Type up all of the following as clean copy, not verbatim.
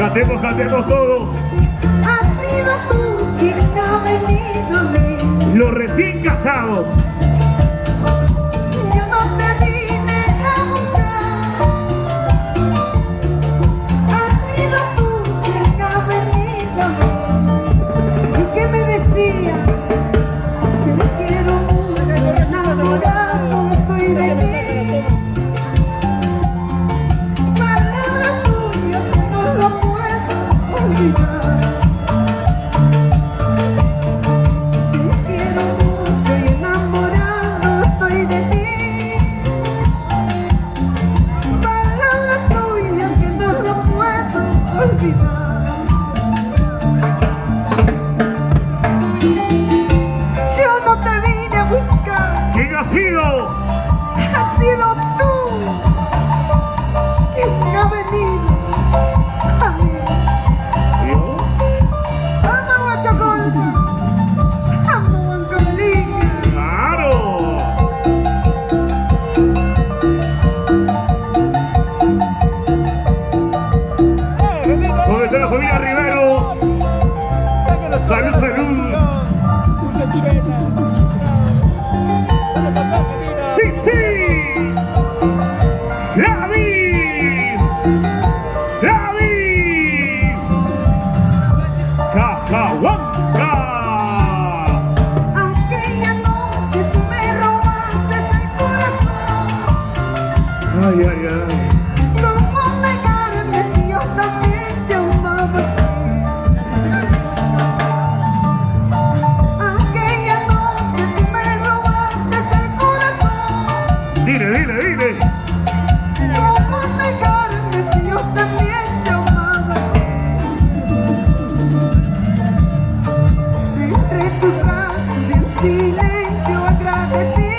Cantemos, cantemos todos. Has sido tú quien ha venido a mí. Los recién casados. Yo no te vine a buscar. Has sido tú quien ha venido a mí. Y que me decía que me quiero mucho, enamorado estoy de ti. Palabra tuya que no lo puedo olvidar. Yo no te vine a buscar. ¿Quién ha sido? Has sido tú quien ha venido a mí. ¿Yo? Amo a Chocolate, amo a Angelina. ¡Claro! ¿Dónde está la familia Rivero? Salud, salud. ¡Sí, sí! ¡David! ¡David! ¡Cacahuanca! Aquella noche tú me robaste el corazón. Ay, ay, ay. ¿Cómo negarme si yo también te amaba? Aquella noche tú me robaste el corazón. Dile, dile, dile. ¿Cómo negarme si yo también te amaba? Entre tus brazos en silencio agradecí.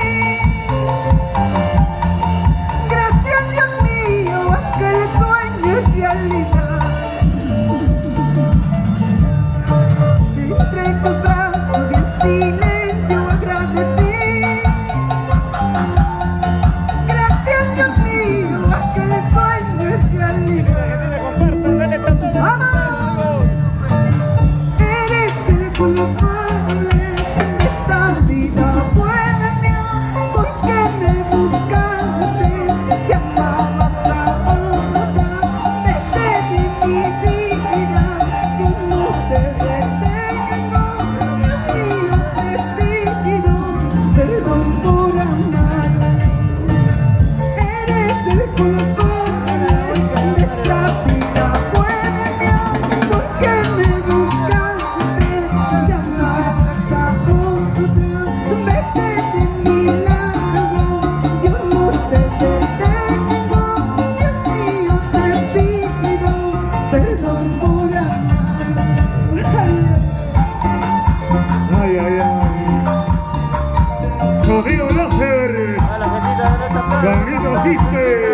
Gracias, Dios mío, aquel sueño es realidad. Entre tus brazos en silencio agradecí. Gracias, Dios mío, aquel sueño es realidad. ¡Vamos! Eres el culpable de esta vida buena, porque me buscaste, te amabas a otra, vete de mi vida, yo no te detengo, Dios mío te pido, perdón por amar. Eres el culpable de esta vida buena, porque me buscaste, te amabas a otra, vete de mi lado, yo no te detengo, Dios mío te pido, perdón por amar. Ay, ay, ay. Sonido láser. Gabriel Asiste.